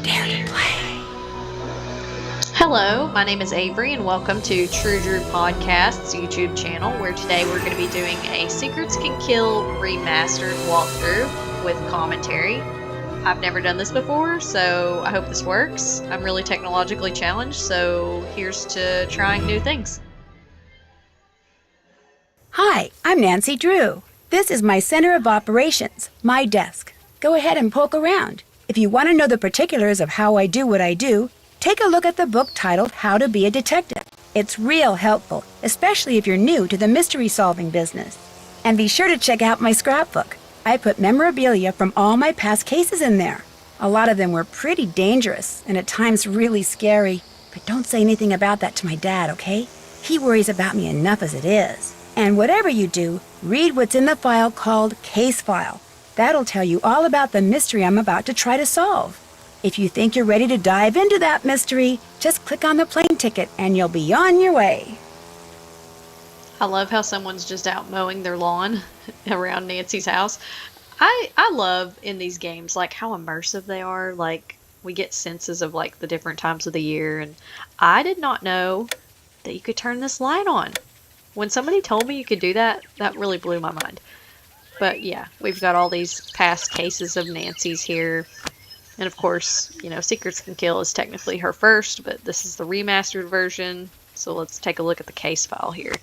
Dare to play. Hello, my name is Avery and welcome to True Drew Podcast's YouTube channel, where today we're going to be doing a Secrets Can Kill Remastered walkthrough with commentary. I've never done this before, so I hope this works. I'm really technologically challenged, so here's to trying new things. Hi, I'm Nancy Drew. This is my center of operations, my desk. Go ahead and poke around. If you want to know the particulars of how I do what I do, take a look at the book titled How to Be a Detective. It's real helpful, especially if you're new to the mystery-solving business. And be sure to check out my scrapbook. I put memorabilia from all my past cases in there. A lot of them were pretty dangerous and at times really scary. But don't say anything about that to my dad, okay? He worries about me enough as it is. And whatever you do, read what's in the file called Case File. That'll tell you all about the mystery I'm about to try to solve. If you think you're ready to dive into that mystery, just click on the plane ticket and you'll be on your way. I love how someone's just out mowing their lawn around Nancy's house. I love in these games like how immersive they are. Like we get senses of like the different times of the year, and I did not know that you could turn this light on. When somebody told me you could do that, that really blew my mind. But yeah, we've got all these past cases of Nancy's here. And of course, you know, Secrets Can Kill is technically her first, but this is the remastered version. So let's take a look at the case file here.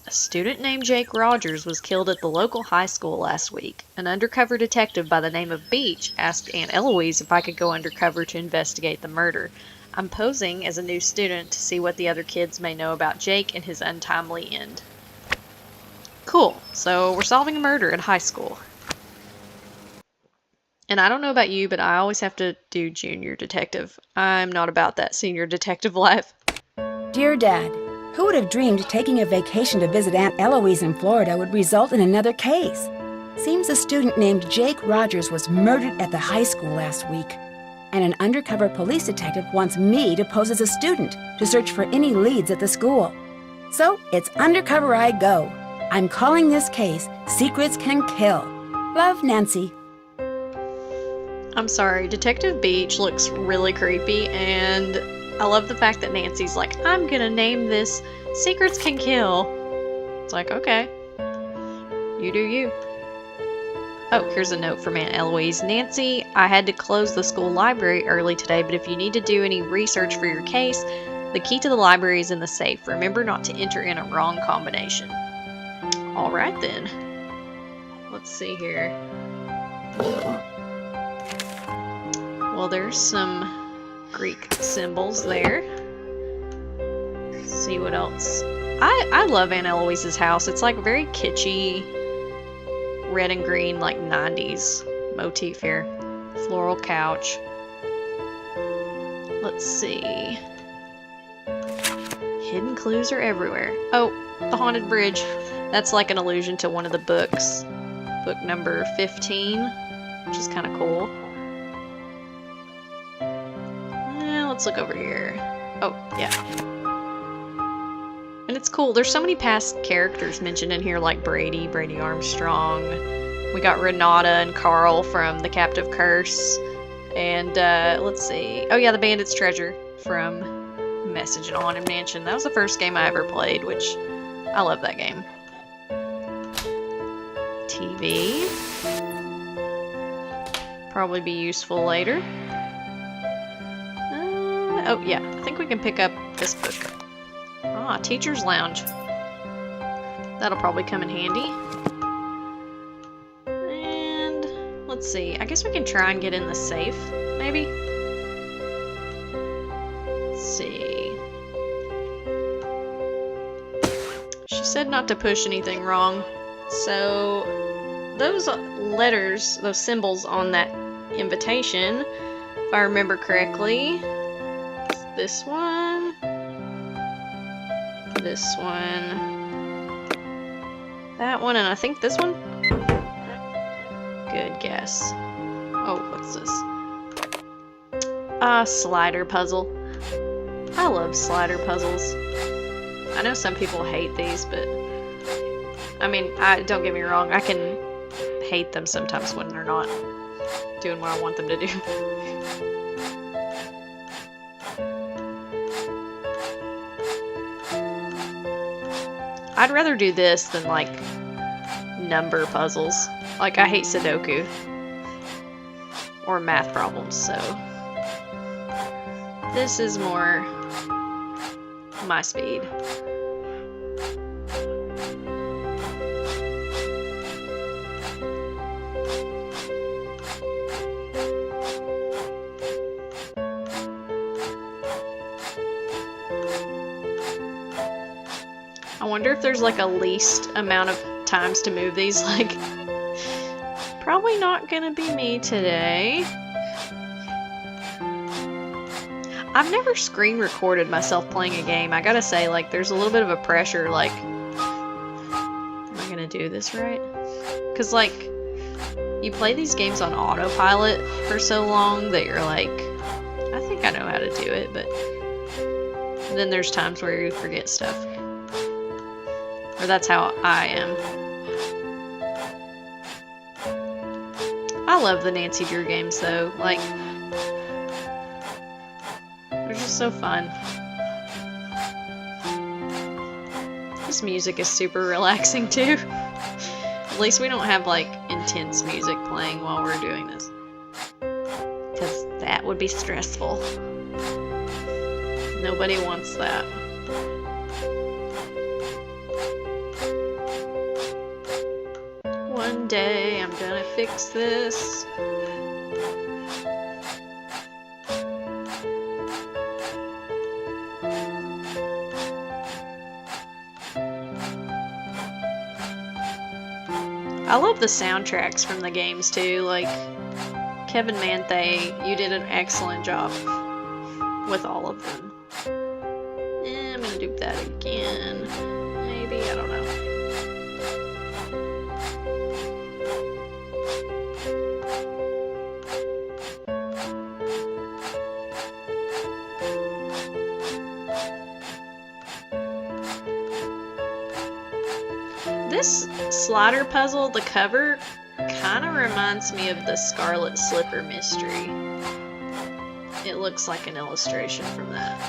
A student named Jake Rogers was killed at the local high school last week. An undercover detective by the name of Beach asked Aunt Eloise if I could go undercover to investigate the murder. I'm posing as a new student to see what the other kids may know about Jake and his untimely end. Cool, so we're solving a murder at high school. And I don't know about you, but I always have to do junior detective. I'm not about that senior detective life. Dear Dad, who would have dreamed taking a vacation to visit Aunt Eloise in Florida would result in another case? Seems a student named Jake Rogers was murdered at the high school last week. And an undercover police detective wants me to pose as a student to search for any leads at the school. So it's undercover I go. I'm calling this case Secrets Can Kill. Love, Nancy. I'm sorry, Detective Beach looks really creepy, and I love the fact that Nancy's like, I'm gonna name this Secrets Can Kill. It's like, okay, you do you. Oh, here's a note from Aunt Eloise. Nancy, I had to close the school library early today, but if you need to do any research for your case, the key to the library is in the safe. Remember not to enter in a wrong combination. Alright then. Let's see here. Well, there's some Greek symbols there. Let's see what else. I love Aunt Eloise's house. It's like very kitschy, red and green, like 90s motif here. Floral couch. Let's see. Hidden clues are everywhere. Oh, the haunted bridge. That's like an allusion to one of the books. Book number 15, which is kind of cool. Let's look over here. Oh, yeah. And it's cool. There's so many past characters mentioned in here, like Brady Armstrong. We got Renata and Carl from The Captive Curse. And, let's see. Oh, yeah, The Bandit's Treasure from Message in a Haunted Mansion. That was the first game I ever played, which I love that game. TV. Probably be useful later. Oh, yeah. I think we can pick up this book. Ah, Teacher's Lounge. That'll probably come in handy. And let's see. I guess we can try and get in the safe, maybe? Let's see. She said not to push anything wrong. So, those letters, those symbols on that invitation, if I remember correctly, this one, that one, and I think this one? Good guess. Oh, what's this? Slider puzzle. I love slider puzzles. I know some people hate these, but I mean, don't get me wrong, I can hate them sometimes when they're not doing what I want them to do. I'd rather do this than like number puzzles. Like I hate Sudoku or math problems, so this is more my speed. I wonder if there's like a least amount of times to move these. Like, probably not gonna be me today. I've never screen recorded myself playing a game. I gotta say, like, there's a little bit of a pressure, like, am I gonna do this right? Because, like, you play these games on autopilot for so long that you're like, I think I know how to do it, but then there's times where you forget stuff. Or that's how I am. I love the Nancy Drew games though. Like, they're just so fun. This music is super relaxing too. At least we don't have like intense music playing while we're doing this. Because that would be stressful. Nobody wants that. One day I'm gonna fix this. I love the soundtracks from the games too. Like, Kevin Manthe, you did an excellent job with all of them. I'm gonna do that again. Maybe, I don't know. This slider puzzle, the cover, kind of reminds me of the Scarlet Slipper mystery. It looks like an illustration from that.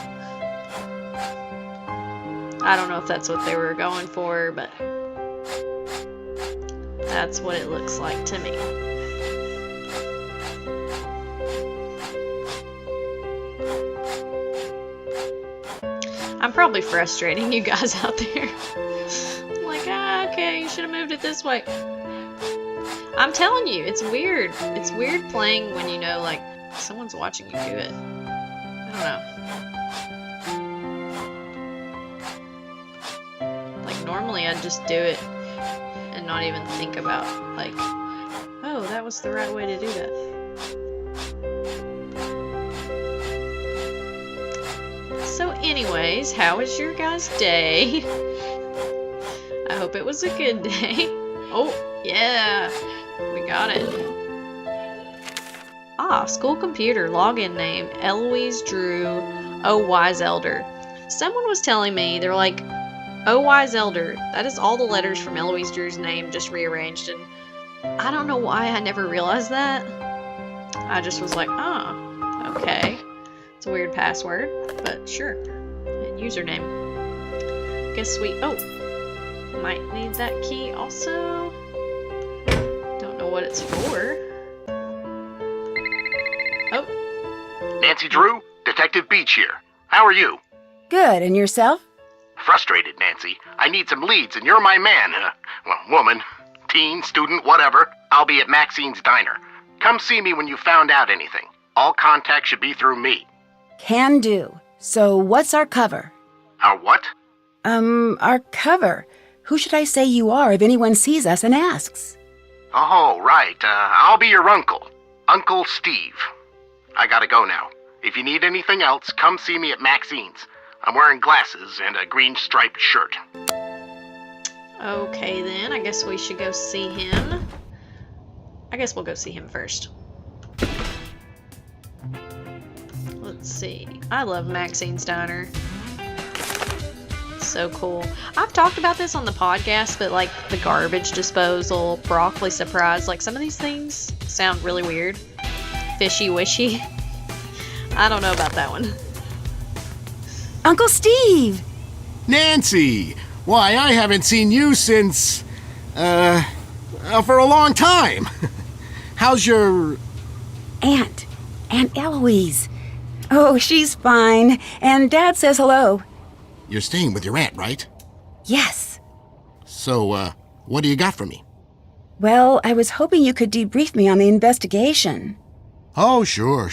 I don't know if that's what they were going for, but that's what it looks like to me. I'm probably frustrating you guys out there. Okay, you should have moved it this way. I'm telling you, it's weird. It's weird playing when you know, like, someone's watching you do it. I don't know. Like, normally I'd just do it and not even think about, like, oh, that was the right way to do that. So anyways, how was your guys' day? I hope it was a good day. Oh, yeah. We got it. Ah, school computer. Login name. Eloise Drew. Oh, wise elder. Someone was telling me, they're like, oh, wise elder. That is all the letters from Eloise Drew's name just rearranged. And I don't know why I never realized that. I just was like, oh, okay. It's a weird password, but sure. And username. Guess we... Oh. Might need that key also. Don't know what it's for. Oh. Nancy Drew, Detective Beach here. How are you? Good, and yourself? Frustrated, Nancy. I need some leads, and you're my man. Well, woman, teen, student, whatever. I'll be at Maxine's Diner. Come see me when you found out anything. All contact should be through me. Can do. So what's our cover? Our what? Our cover. Who should I say you are if anyone sees us and asks? Oh, right. I'll be your uncle. Uncle Steve. I gotta go now. If you need anything else, come see me at Maxine's. I'm wearing glasses and a green striped shirt. Okay then, I guess we should go see him. I guess we'll go see him first. Let's see. I love Maxine's Diner. So cool. I've talked about this on the podcast, but like the garbage disposal, broccoli surprise, like some of these things sound really weird. Fishy wishy. I don't know about that one. Uncle Steve! Nancy! Why, I haven't seen you since, for a long time. How's your... Aunt Eloise. Oh, she's fine. And Dad says hello. You're staying with your aunt, right? Yes. So, what do you got for me? Well, I was hoping you could debrief me on the investigation. Oh, sure.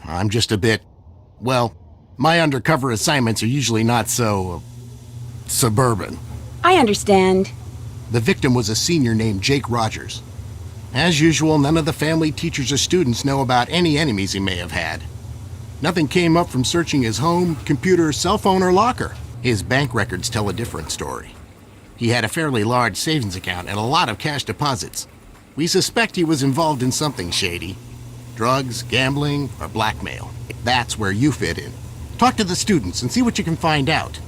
I'm just a bit... Well, my undercover assignments are usually not so... suburban. I understand. The victim was a senior named Jake Rogers. As usual, none of the family, teachers, or students know about any enemies he may have had. Nothing came up from searching his home, computer, cell phone, or locker. His bank records tell a different story. He had a fairly large savings account and a lot of cash deposits. We suspect he was involved in something shady. Drugs, gambling, or blackmail. That's where you fit in. Talk to the students and see what you can find out.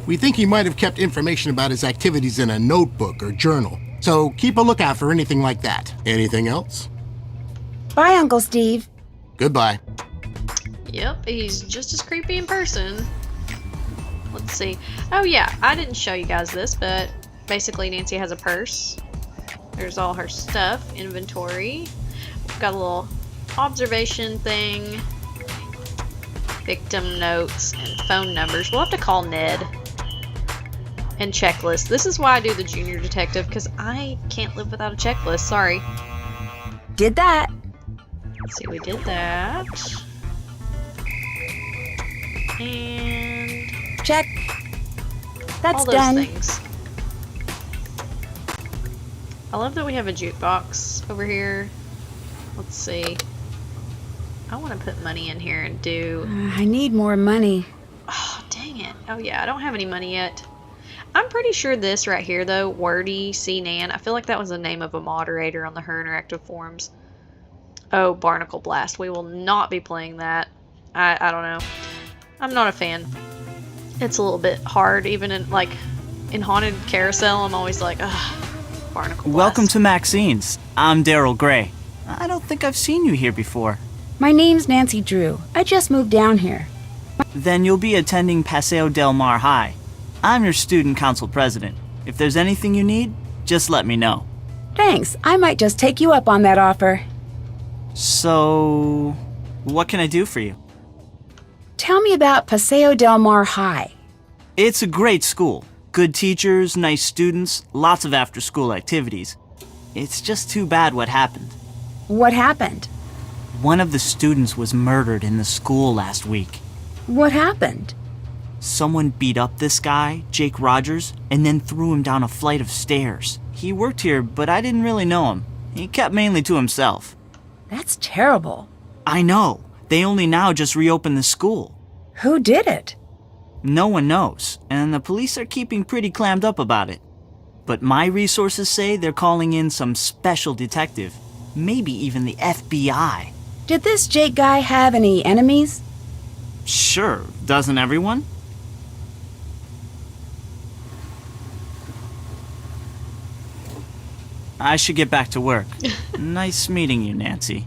We think he might have kept information about his activities in a notebook or journal, so keep a lookout for anything like that. Anything else? Bye, Uncle Steve. Goodbye. Yep, he's just as creepy in person. Let's see. Oh yeah, I didn't show you guys this, but basically Nancy has a purse. There's all her stuff, inventory. We've got a little observation thing, victim notes, and phone numbers. We'll have to call Ned. And checklist. This is why I do the junior detective, because I can't live without a checklist. Sorry. Did that. Let's see, we did that. And Check. That's all those done. things. I love that we have a jukebox over here. Let's see. I want to put money in here and do... I need more money. Oh, dang it. Oh, yeah, I don't have any money yet. I'm pretty sure this right here, though, Wordy C. Nan, I feel like that was the name of a moderator on the Her Interactive forums. Oh, Barnacle Blast. We will not be playing that. I don't know. I'm not a fan. It's a little bit hard, even in, like, in Haunted Carousel, I'm always like, ugh, Barnacle Blast. Welcome to Maxine's. I'm Daryl Gray. I don't think I've seen you here before. My name's Nancy Drew. I just moved down here. Then you'll be attending Paseo Del Mar High. I'm your student council president. If there's anything you need, just let me know. Thanks. I might just take you up on that offer. So, what can I do for you? Tell me about Paseo Del Mar High. It's a great school. Good teachers, nice students, lots of after-school activities. It's just too bad what happened. What happened? One of the students was murdered in the school last week. What happened? Someone beat up this guy, Jake Rogers, and then threw him down a flight of stairs. He worked here, but I didn't really know him. He kept mainly to himself. That's terrible. I know. They only now just reopened the school. Who did it? No one knows, and the police are keeping pretty clammed up about it. But my resources say they're calling in some special detective, maybe even the FBI. Did this Jake guy have any enemies? Sure, doesn't everyone? I should get back to work. Nice meeting you, Nancy.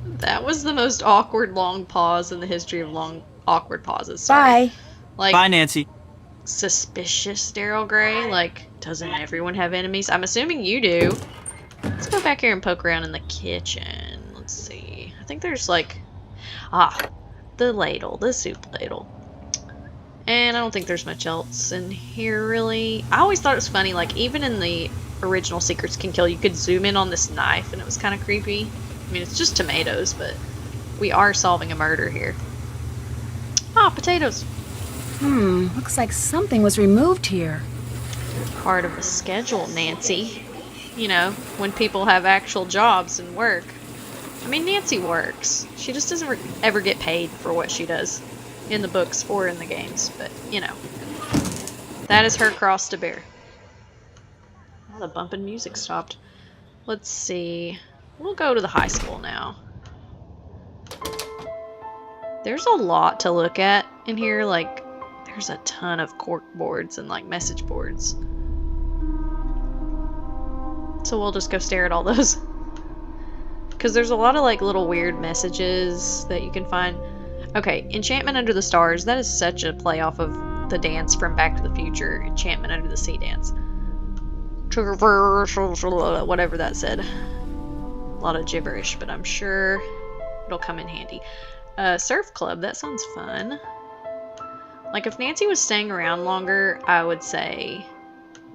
That was the most awkward long pause in the history of long awkward pauses. Sorry. Bye. Like, Bye, Nancy. suspicious Daryl Gray. Like, doesn't everyone have enemies? I'm assuming you do. Let's go back here and poke around in the kitchen. Let's see. I think there's like... the ladle. The soup ladle. And I don't think there's much else in here, really. I always thought it was funny, like, even in the original Secrets Can Kill, you could zoom in on this knife, and it was kind of creepy. I mean, it's just tomatoes, but we are solving a murder here. Potatoes. Looks like something was removed here. Part of the schedule, Nancy. You know, when people have actual jobs and work. I mean, Nancy works. She just doesn't ever get paid for what she does in the books or in the games, but, you know. That is her cross to bear. Oh, the bumping music stopped. Let's see. We'll go to the high school now. There's a lot to look at in here. Like, There's a ton of cork boards and like message boards. So we'll just go stare at all those. Because there's a lot of like little weird messages that you can find. Okay, Enchantment Under the Stars. That is such a play off of the dance from Back to the Future. Enchantment Under the Sea dance. Whatever that said. A lot of gibberish, but I'm sure it'll come in handy. Surf Club. That sounds fun. Like if Nancy was staying around longer, I would say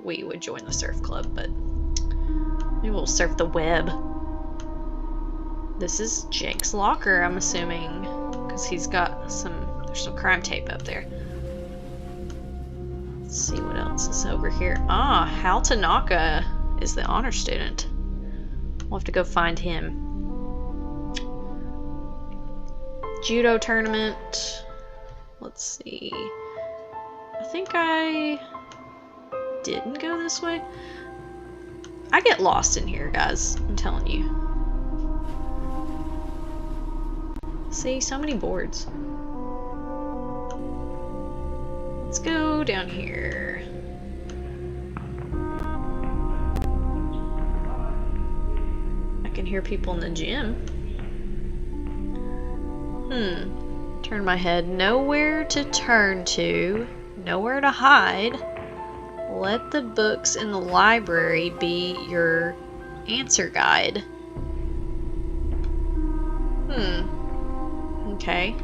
we would join the surf club, but maybe we'll surf the web. This is Jake's locker, I'm assuming, because he's got there's some crime tape up there. Let's see what else is over here. Ah, Hal Tanaka is the honor student. We'll have to go find him. Judo tournament. Let's see. I think I didn't go this way. I get lost in here, guys. I'm telling you. See, so many boards. Let's go down here. I can hear people in the gym. Turn my head. Nowhere to turn to. Nowhere to hide. Let the books in the library be your answer guide. Okay.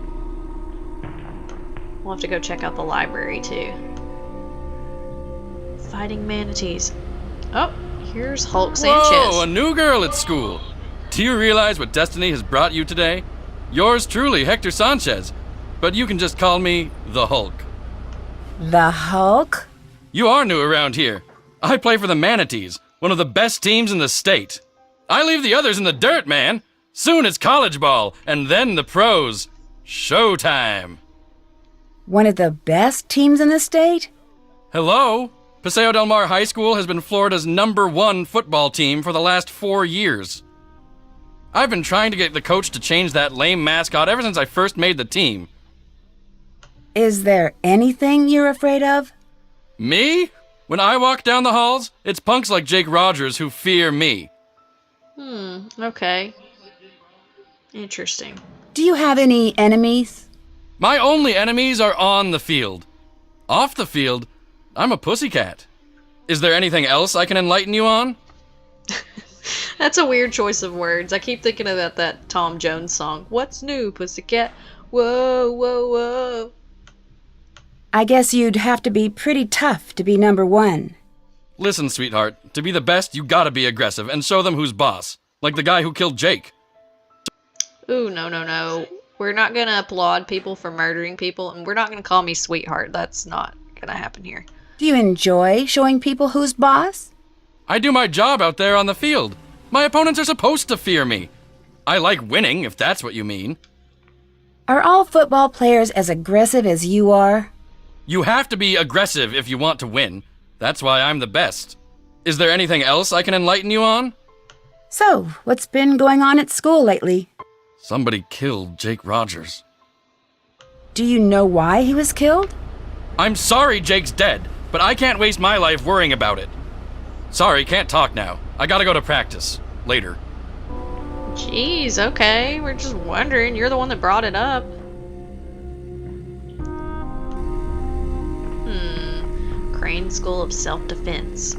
We'll have to go check out the library too. Fighting manatees. Oh, here's Hulk Sanchez. Whoa, a new girl at school. Do you realize what destiny has brought you today? Yours truly, Hector Sanchez. But you can just call me the Hulk. The Hulk? You are new around here. I play for the Manatees, one of the best teams in the state. I leave the others in the dirt, man. Soon it's college ball, and then the pros. Showtime. One of the best teams in the state? Hello? Paseo Del Mar High School has been Florida's #1 football team for the last 4 years. I've been trying to get the coach to change that lame mascot ever since I first made the team. Is there anything you're afraid of? Me? When I walk down the halls, it's punks like Jake Rogers who fear me. Okay. Interesting. Do you have any enemies? My only enemies are on the field. Off the field, I'm a pussycat. Is there anything else I can enlighten you on? That's a weird choice of words. I keep thinking about that Tom Jones song. What's new, pussycat? Whoa, whoa, whoa. I guess you'd have to be pretty tough to be #1. Listen, sweetheart, to be the best, you gotta be aggressive and show them who's boss. Like the guy who killed Jake. Ooh, no. We're not gonna applaud people for murdering people, and we're not gonna call me sweetheart. That's not gonna happen here. Do you enjoy showing people who's boss? I do my job out there on the field. My opponents are supposed to fear me. I like winning, if that's what you mean. Are all football players as aggressive as you are? You have to be aggressive if you want to win. That's why I'm the best. Is there anything else I can enlighten you on? So, what's been going on at school lately? Somebody killed Jake Rogers. Do you know why he was killed? I'm sorry Jake's dead, but I can't waste my life worrying about it. Sorry, can't talk now. I gotta go to practice. Later. Jeez, okay. We're just wondering. You're the one that brought it up. Crane School of Self-Defense.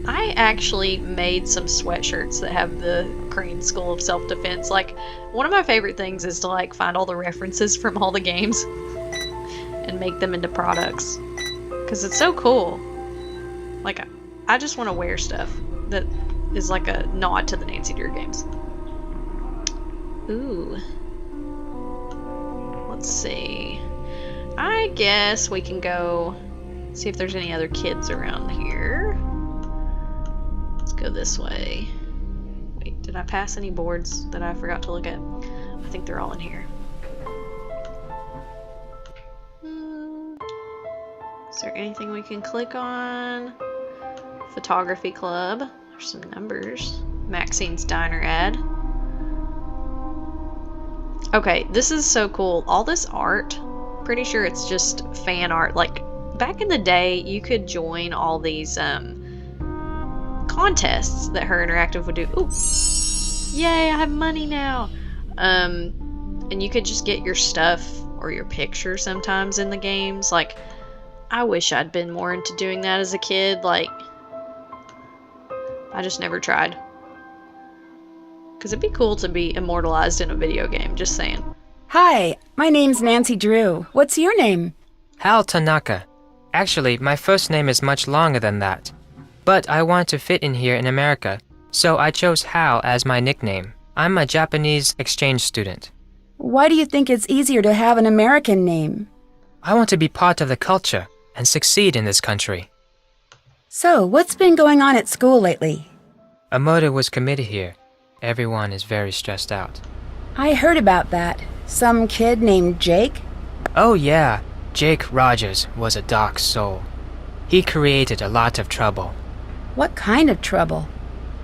I actually made some sweatshirts that have the Crane School of Self-Defense. Like, one of my favorite things is to like find all the references from all the games and make them into products. Because it's so cool. Like, I just want to wear stuff that is like a nod to the Nancy Drew games. Ooh. Let's see. I guess we can go see if there's any other kids around here. Let's go this way. Wait, did I pass any boards that I forgot to look at? I think they're all in here. Is there anything we can click on? Photography Club. There's some numbers. Maxine's Diner ad. Okay, this is so cool. All this art, pretty sure it's just fan art, like back in the day, you could join all these contests that Her Interactive would do. Ooh, yay! I have money now. And you could just get your stuff or your picture sometimes in the games. Like, I wish I'd been more into doing that as a kid. Like, I just never tried. Because it'd be cool to be immortalized in a video game, just saying. Hi, my name's Nancy Drew. What's your name? Hal Tanaka. Actually, my first name is much longer than that. But I want to fit in here in America, so I chose Hal as my nickname. I'm a Japanese exchange student. Why do you think it's easier to have an American name? I want to be part of the culture and succeed in this country. So, what's been going on at school lately? A murder was committed here. Everyone is very stressed out. I heard about that. Some kid named Jake? Oh yeah, Jake Rogers was a dark soul. He created a lot of trouble. What kind of trouble?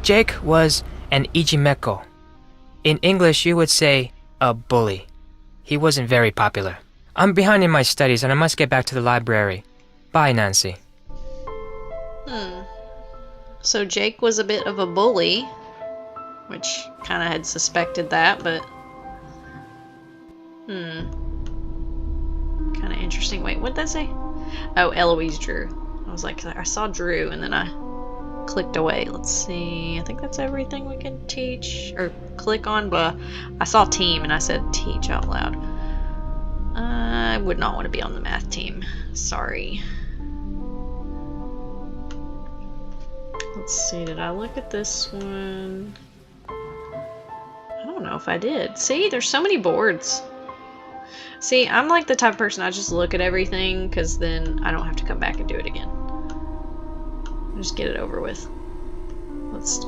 Jake was an ijimeko. In English, you would say a bully. He wasn't very popular. I'm behind in my studies and I must get back to the library. Bye, Nancy. So Jake was a bit of a bully, which kind of had suspected that, but kind of interesting. Wait, what did that say? Oh, Eloise Drew. I was like, I saw Drew and then I clicked away. Let's see. I think that's everything we can teach or click on, but I saw team and I said teach out loud. I would not want to be on the math team. Sorry. Let's see, did I look at this one? I don't know if I did. See, there's so many boards. See, I'm like the type of person, I just look at everything because then I don't have to come back and do it again. Just get it over with.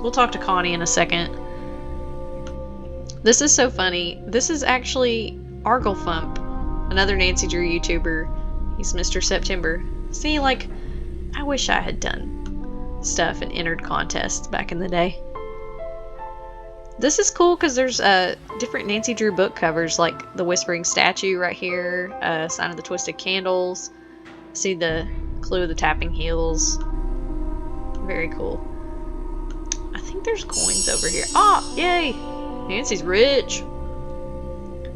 We'll talk to Connie in a second. This is so funny. This is actually Arglefump, another Nancy Drew YouTuber. He's Mr. September. See, like, I wish I had done stuff and entered contests back in the day. This is cool because there's different Nancy Drew book covers, like the Whispering Statue right here, Sign of the Twisted Candles. See the Clue of the Tapping Heels. Very cool. I think there's coins over here. Ah, yay! Nancy's rich.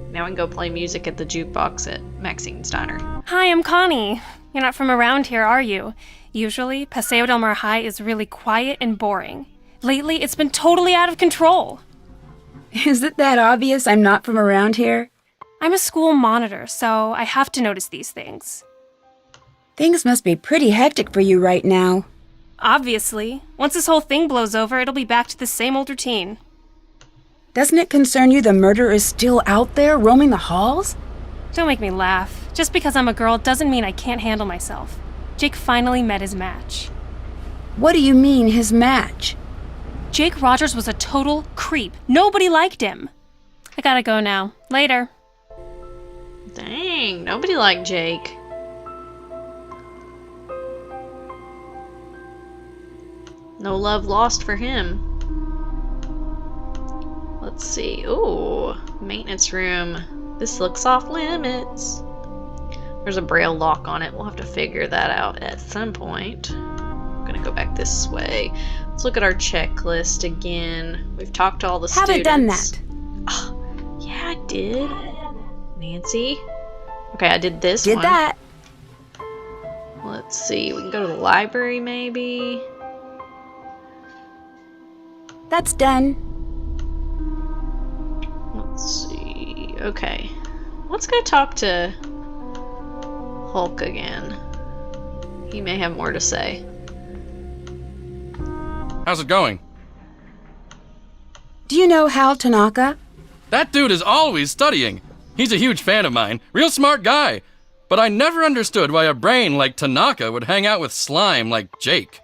Now we can go play music at the jukebox at Maxine's Diner. Hi, I'm Connie. You're not from around here, are you? Usually, Paseo del Mar High is really quiet and boring. Lately, it's been totally out of control. Is it that obvious I'm not from around here? I'm a school monitor, so I have to notice these things. Things must be pretty hectic for you right now. Obviously. Once this whole thing blows over, it'll be back to the same old routine. Doesn't it concern you the murderer is still out there roaming the halls? Don't make me laugh. Just because I'm a girl doesn't mean I can't handle myself. Jake finally met his match. What do you mean, his match? Jake Rogers was a total creep. Nobody liked him. I gotta go now. Later. Dang, nobody liked Jake. No love lost for him. Let's see. Ooh, maintenance room. This looks off limits. There's a braille lock on it. We'll have to figure that out at some point. I'm gonna go back this way. Let's look at our checklist again. We've talked to all the students. Haven't done that. Oh, yeah, I did. Nancy. Okay, I did this Did one. that. Let's see. We can go to the library, maybe. That's done. Let's see. Okay. Let's go talk to Hulk again. He may have more to say. How's it going? Do you know Hal Tanaka? That dude is always studying. He's a huge fan of mine. Real smart guy. But I never understood why a brain like Tanaka would hang out with slime like Jake.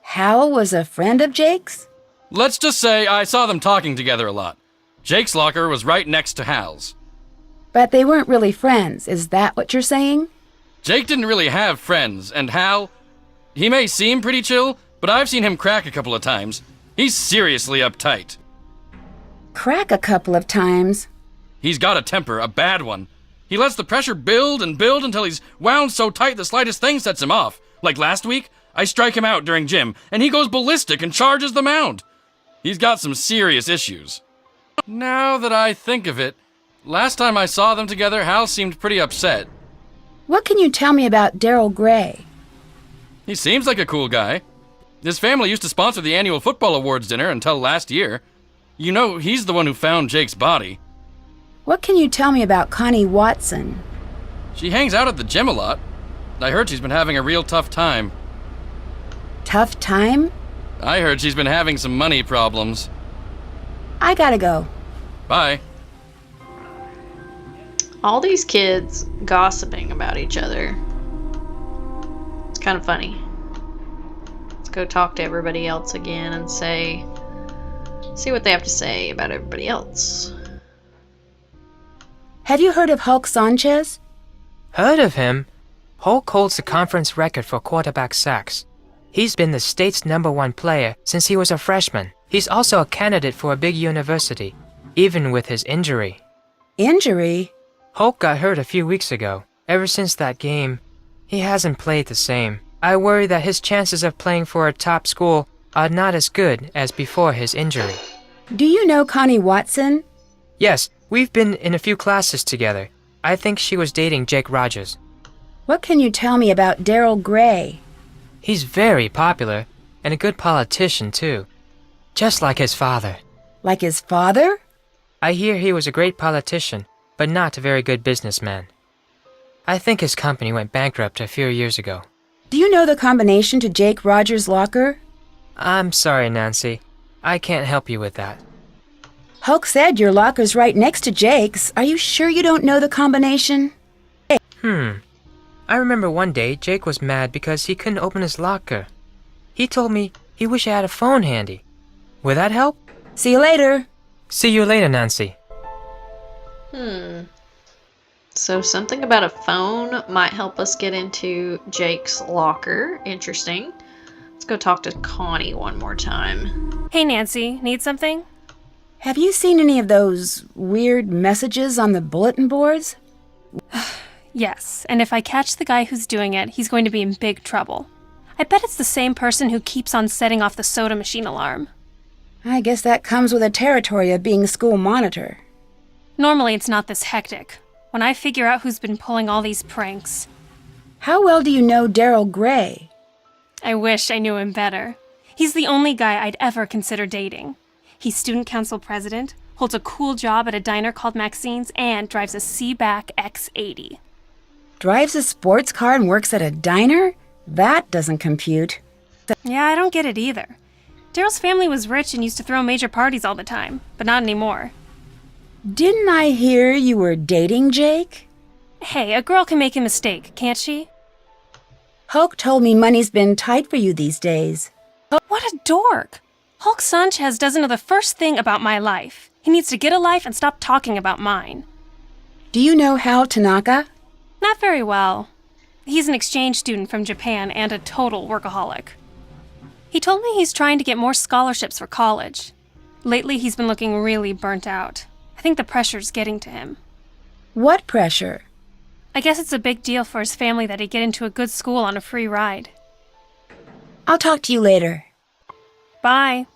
Hal was a friend of Jake's? Let's just say I saw them talking together a lot. Jake's locker was right next to Hal's. But they weren't really friends, is that what you're saying? Jake didn't really have friends, and Hal, he may seem pretty chill, but I've seen him crack a couple of times. He's seriously uptight. Crack a couple of times. He's got a temper, a bad one. He lets the pressure build and build until he's wound so tight the slightest thing sets him off. Like last week, I strike him out during gym, and he goes ballistic and charges the mound. He's got some serious issues. Now that I think of it, last time I saw them together, Hal seemed pretty upset. What can you tell me about Daryl Gray? He seems like a cool guy. His family used to sponsor the annual football awards dinner until last year. You know, he's the one who found Jake's body. What can you tell me about Connie Watson? She hangs out at the gym a lot. I heard she's been having a real tough time. Tough time? I heard she's been having some money problems. I gotta go. Bye. All these kids gossiping about each other. It's kind of funny. Let's go talk to everybody else again and see what they have to say about everybody else. Have you heard of Hulk Sanchez? Heard of him? Hulk holds the conference record for quarterback sacks. He's been the state's #1 player since he was a freshman. He's also a candidate for a big university, even with his injury. Injury? Hulk got hurt a few weeks ago. Ever since that game, he hasn't played the same. I worry that his chances of playing for a top school are not as good as before his injury. Do you know Connie Watson? Yes, we've been in a few classes together. I think she was dating Jake Rogers. What can you tell me about Daryl Gray? He's very popular, and a good politician, too. Just like his father. Like his father? I hear he was a great politician, but not a very good businessman. I think his company went bankrupt a few years ago. Do you know the combination to Jake Rogers' locker? I'm sorry, Nancy. I can't help you with that. Hulk said your locker's right next to Jake's. Are you sure you don't know the combination? I remember one day Jake was mad because he couldn't open his locker. He told me he wished he had a phone handy. Would that help? See you later. See you later, Nancy. So something about a phone might help us get into Jake's locker. Interesting. Let's go talk to Connie one more time. Hey, Nancy, need something? Have you seen any of those weird messages on the bulletin boards? Yes, and if I catch the guy who's doing it, he's going to be in big trouble. I bet it's the same person who keeps on setting off the soda machine alarm. I guess that comes with the territory of being school monitor. Normally it's not this hectic. When I figure out who's been pulling all these pranks. How well do you know Daryl Gray? I wish I knew him better. He's the only guy I'd ever consider dating. He's student council president, holds a cool job at a diner called Maxine's, and drives a Seaback X80. Drives a sports car and works at a diner? That doesn't compute. Yeah, I don't get it either. Daryl's family was rich and used to throw major parties all the time, but not anymore. Didn't I hear you were dating Jake? Hey, a girl can make a mistake, can't she? Hulk told me money's been tight for you these days. What a dork! Hulk Sanchez doesn't know the first thing about my life. He needs to get a life and stop talking about mine. Do you know Hal Tanaka? Not very well. He's an exchange student from Japan and a total workaholic. He told me he's trying to get more scholarships for college. Lately, he's been looking really burnt out. I think the pressure's getting to him. What pressure? I guess it's a big deal for his family that he get into a good school on a free ride. I'll talk to you later. Bye.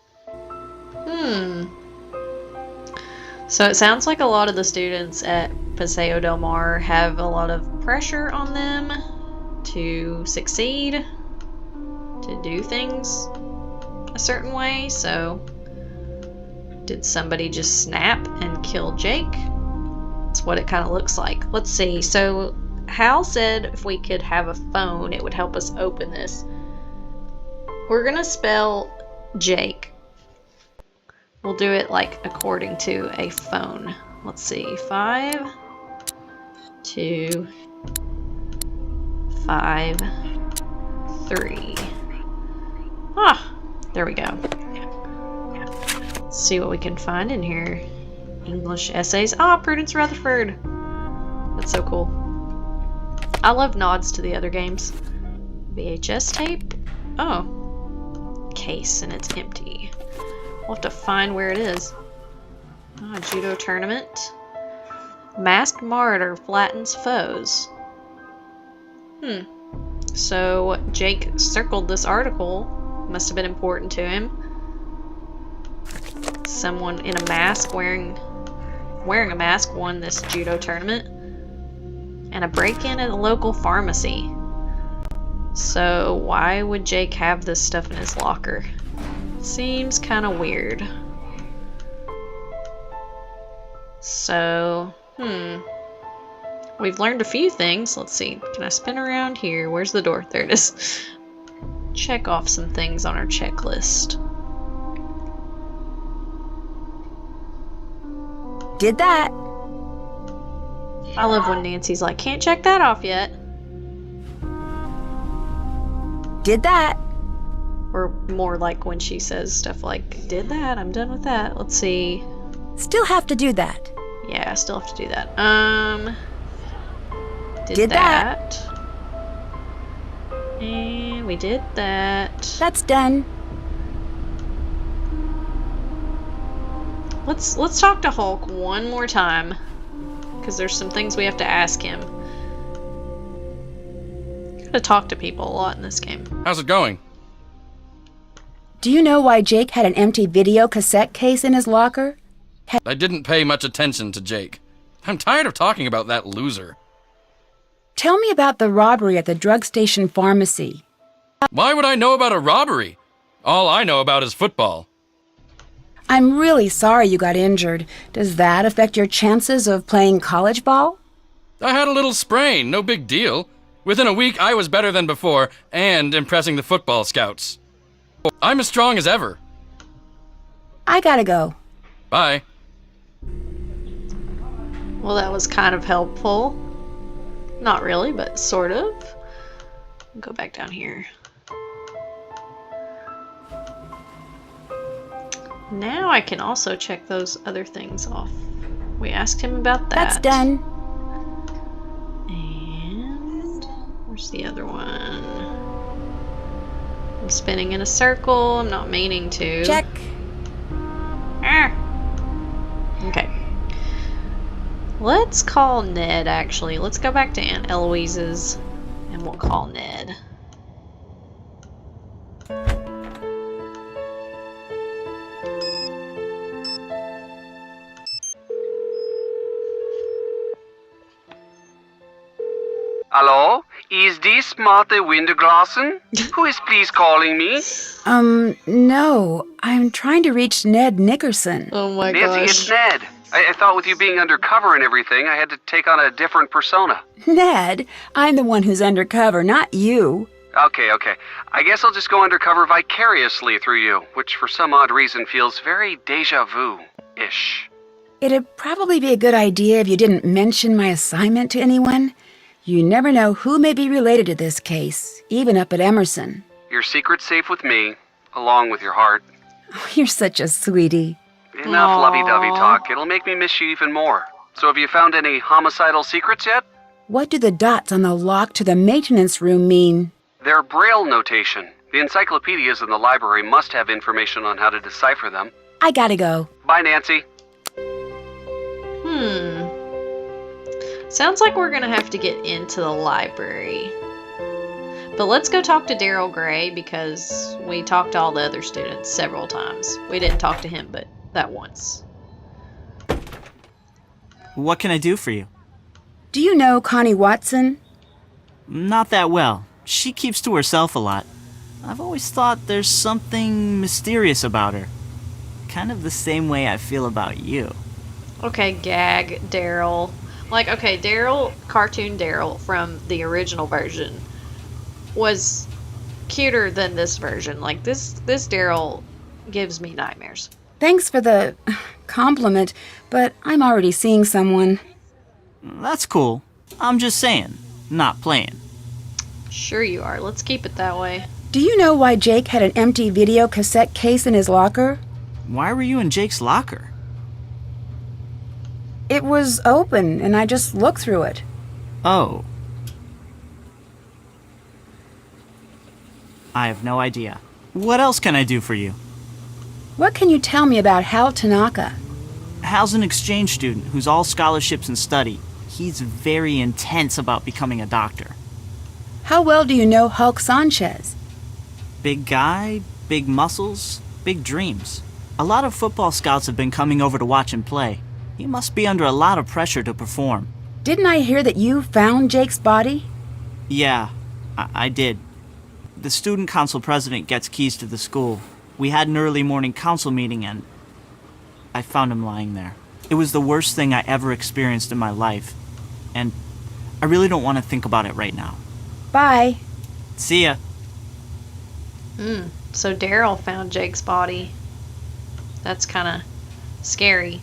So it sounds like a lot of the students at Paseo Del Mar have a lot of pressure on them to succeed, to do things a certain way. So did somebody just snap and kill Jake? That's what it kind of looks like. Let's see. So Hal said if we could have a phone, it would help us open this. We're gonna spell Jake. We'll do it like according to a phone. Let's see. 5, 2, 5, 3. There we go. Let's see what we can find in here. English essays. Prudence Rutherford. That's so cool. I love nods to the other games. VHS tape. Case, and it's empty. We'll have to find where it is. Judo tournament. Masked martyr flattens foes. So Jake circled this article. Must have been important to him. Someone in a mask wearing a mask won this judo tournament. And a break-in at a local pharmacy. So why would Jake have this stuff in his locker? Seems kind of weird. So, we've learned a few things. Let's see. Can I spin around here? Where's the door? There it is. Check off some things on our checklist. Did that. I love when Nancy's like, can't check that off yet. Did that. Or more like when she says stuff like, did that, I'm done with that. Let's see. Still have to do that. Yeah, I still have to do that. Did that. And we did that. That's done. Let's talk to Hulk one more time. Because there's some things we have to ask him. Gotta talk to people a lot in this game. How's it going? Do you know why Jake had an empty video cassette case in his locker? I didn't pay much attention to Jake. I'm tired of talking about that loser. Tell me about the robbery at the drug station pharmacy. Why would I know about a robbery? All I know about is football. I'm really sorry you got injured. Does that affect your chances of playing college ball? I had a little sprain, no big deal. Within a week, I was better than before, and impressing the football scouts. I'm as strong as ever. I gotta go. Bye. Well, that was kind of helpful. Not really, but sort of. Go back down here. Now I can also check those other things off. We asked him about that. That's done. And where's the other one? I'm spinning in a circle. I'm not meaning to. Check. Ah. Okay. Let's call Ned, actually. Let's go back to Aunt Eloise's and we'll call Ned. Hello? Is this Martha Winterglassen? Who is please calling me? No. I'm trying to reach Ned Nickerson. Oh my Nancy, gosh. it's Ned. I thought with you being undercover and everything, I had to take on a different persona. Ned, I'm the one who's undercover, not you. Okay. I guess I'll just go undercover vicariously through you, which for some odd reason feels very deja vu-ish. It'd probably be a good idea if you didn't mention my assignment to anyone. You never know who may be related to this case, even up at Emerson. Your secret's safe with me, along with your heart. Oh, you're such a sweetie. Enough Aww. lovey-dovey talk. It'll make me miss you even more. So have you found any homicidal secrets yet? What do the dots on the lock to the maintenance room mean? They're Braille notation. The encyclopedias in the library must have information on how to decipher them. I gotta go. Bye, Nancy. Sounds like we're gonna have to get into the library. But let's go talk to Daryl Gray because we talked to all the other students several times. We didn't talk to him, but that once. What can I do for you? Do you know Connie Watson? Not that well. She keeps to herself a lot. I've always thought there's something mysterious about her. Kind of the same way I feel about you. Okay, gag, Daryl. Like, okay, Daryl, cartoon Daryl from the original version was cuter than this version. Like, this Daryl gives me nightmares. Thanks for the compliment, but I'm already seeing someone. That's cool. I'm just saying, not playing. Sure you are. Let's keep it that way. Do you know why Jake had an empty video cassette case in his locker? Why were you in Jake's locker? It was open, and I just looked through it. Oh. I have no idea. What else can I do for you? What can you tell me about Hal Tanaka? Hal's an exchange student who's all scholarships and study. He's very intense about becoming a doctor. How well do you know Hulk Sanchez? Big guy, big muscles, big dreams. A lot of football scouts have been coming over to watch him play. He must be under a lot of pressure to perform. Didn't I hear that you found Jake's body? Yeah, I did. The student council president gets keys to the school. We had an early morning council meeting and I found him lying there. It was the worst thing I ever experienced in my life. And I really don't want to think about it right now. Bye. See ya. So Daryl found Jake's body. That's kind of scary.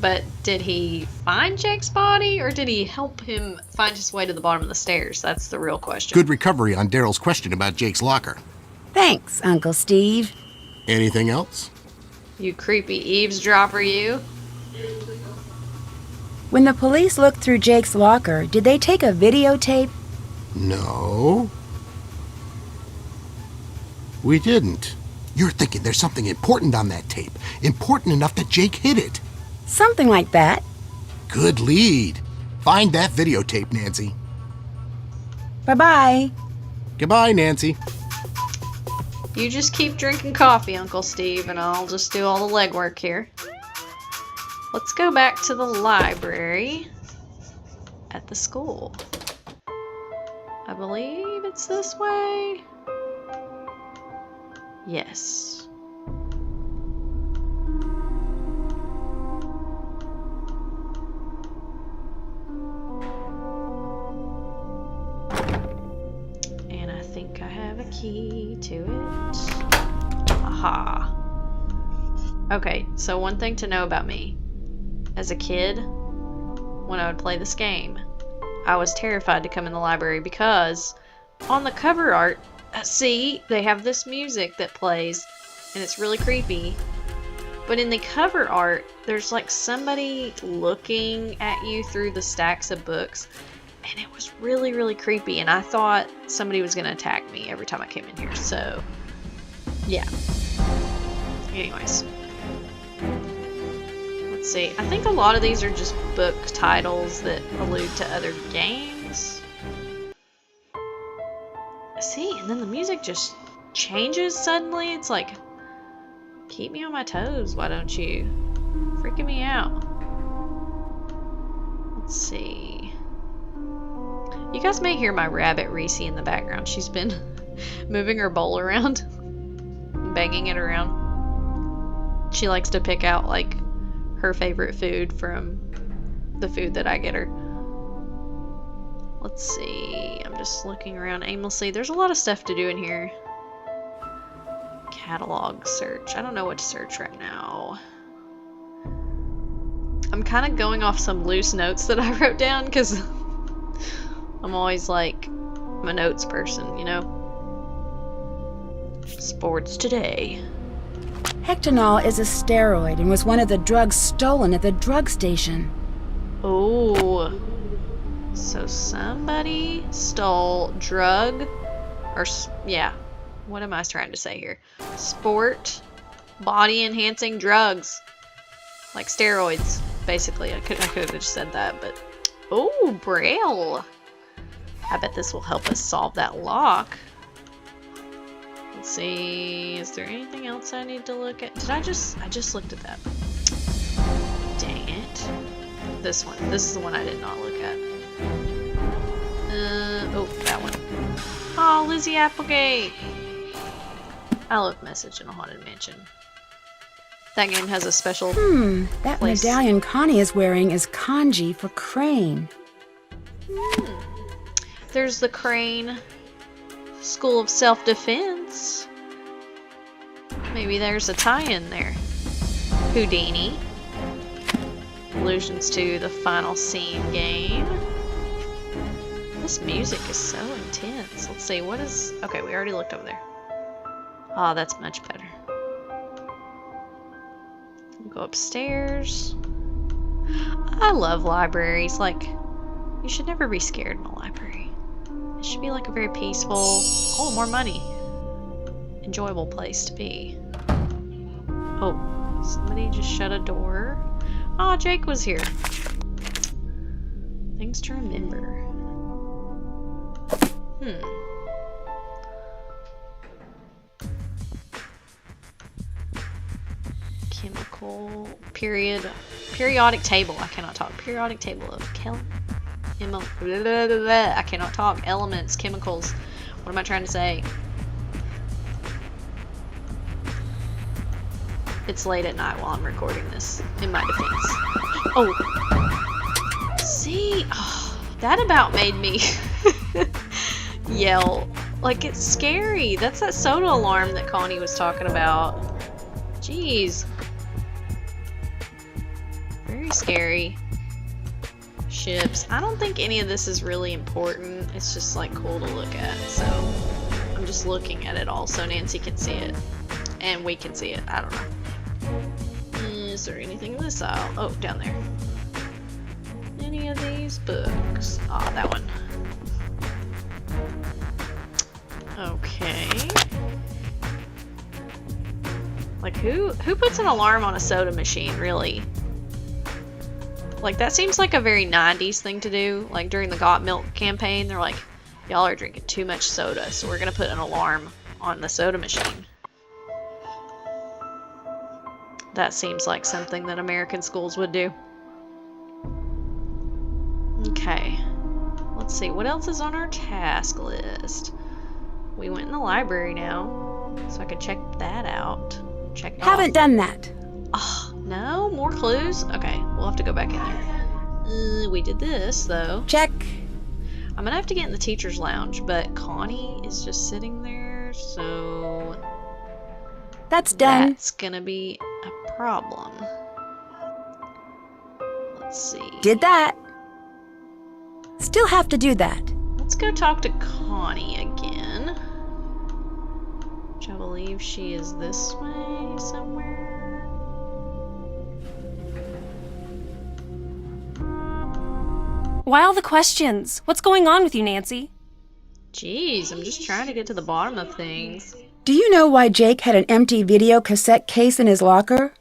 But did he find Jake's body, or did he help him find his way to the bottom of the stairs? That's the real question. Good recovery on Daryl's question about Jake's locker. Thanks, Uncle Steve. Anything else? You creepy eavesdropper, you. When the police looked through Jake's locker, did they take a videotape? No. We didn't. You're thinking there's something important on that tape. Important enough that Jake hid it. Something like that. Good lead. Find that videotape, Nancy. Bye-bye. Goodbye, Nancy. You just keep drinking coffee, Uncle Steve, and I'll just do all the legwork here. Let's go back to the library at the school. I believe it's this way. Yes. And I think I have a key to it. Aha. Okay, so one thing to know about me. As a kid, when I would play this game, I was terrified to come in the library because on the cover art, see, they have this music that plays and it's really creepy. But in the cover art, there's like somebody looking at you through the stacks of books, and it was really, really creepy, and I thought somebody was going to attack me every time I came in here, so yeah. Anyways. Let's see. I think a lot of these are just book titles that allude to other games. See, and then the music just changes suddenly. It's like, keep me on my toes, why don't you? Freaking me out. Let's see. You guys may hear my rabbit Reese in the background. She's been moving her bowl around, banging it around. She likes to pick out like her favorite food from the food that I get her. Let's see. I'm just looking around aimlessly. There's a lot of stuff to do in here. Catalog search. I don't know what to search right now. I'm kind of going off some loose notes that I wrote down because I'm always like, I'm a notes person, you know? Sports today. Hectanol is a steroid and was one of the drugs stolen at the drug station. Oh. So somebody stole drug, or yeah, what am I trying to say here? Sport, body enhancing drugs, like steroids, basically. I could have just said that, but oh, Braille. I bet this will help us solve that lock. Let's see, is there anything else I need to look at? I just looked at that. Dang it. This one. This is the one I did not look at. Oh, that one. Oh, Lizzie Applegate. I love Message in a Haunted Mansion. That game has a special That place. medallion Connie is wearing is kanji for crane. There's the Crane School of Self-Defense. Maybe there's a tie-in there. Houdini. Allusions to the Final Scene game. This music is so intense. Let's see, what is... Okay, we already looked over there. Oh, that's much better. We'll go upstairs. I love libraries. Like, you should never be scared in a library. It should be like a very peaceful, oh, more money, enjoyable place to be. Oh, somebody just shut a door. Oh, Jake was here. Things to remember. Chemical periodic table. I cannot talk. Periodic table of I cannot talk. Elements, chemicals. What am I trying to say? It's late at night while I'm recording this, in my defense. Oh! See? Oh, that about made me yell. Like, it's scary. That's that soda alarm that Connie was talking about. Jeez. Very scary. Ships. I don't think any of this is really important. It's just, like, cool to look at. So, I'm just looking at it all so Nancy can see it. And we can see it. I don't know. Is there anything in this aisle? Oh, down there. Any of these books? Ah, that one. Okay. Like, who puts an alarm on a soda machine, really? Like, that seems like a very 90s thing to do. Like, during the Got Milk campaign, they're like, y'all are drinking too much soda, so we're gonna put an alarm on the soda machine. That seems like something that American schools would do. Okay. Let's see, what else is on our task list? We went in the library now, so I could check that out. Check it Haven't done that. Oh, no? More clues? Okay, we'll have to go back in there. We did this, though. Check. I'm gonna have to get in the teacher's lounge, but Connie is just sitting there, so... That's done. That's gonna be a problem. Let's see. Did that. Still have to do that. Let's go talk to Connie again. Which I believe she is this way somewhere. Why all the questions? What's going on with you, Nancy? Jeez, I'm just trying to get to the bottom of things. Do you know why Jake had an empty video cassette case in his locker?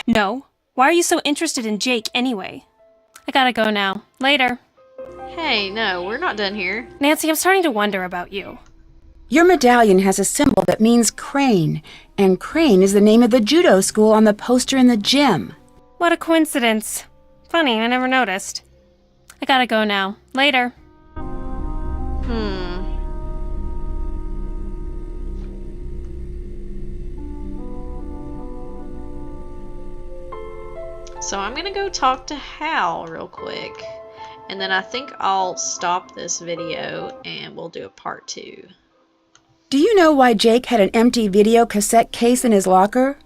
No. Why are you so interested in Jake anyway? I gotta go now. Later. Hey, no, we're not done here. Nancy, I'm starting to wonder about you. Your medallion has a symbol that means crane, and crane is the name of the judo school on the poster in the gym. What a coincidence. Funny, I never noticed. I gotta go now. Later. So I'm gonna go talk to Hal real quick. And then I think I'll stop this video and we'll do a part 2. Do you know why Jake had an empty video cassette case in his locker?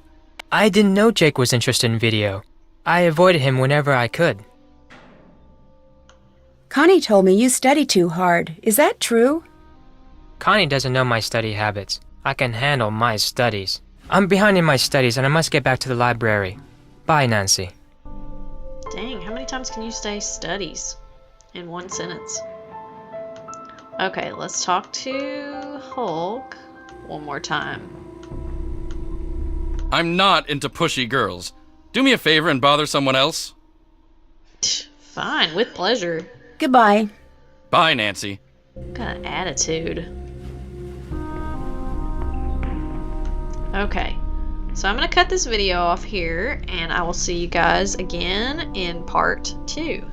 I didn't know Jake was interested in video. I avoided him whenever I could. Connie told me you study too hard. Is that true? Connie doesn't know my study habits. I can handle my studies. I'm behind in my studies and I must get back to the library. Bye, Nancy. Dang, how many times can you say studies in one sentence? Okay, let's talk to Hulk one more time. I'm not into pushy girls. Do me a favor and bother someone else. Fine, with pleasure. Goodbye. Bye, Nancy. What kind of attitude? Okay, so I'm going to cut this video off here, and I will see you guys again in part 2.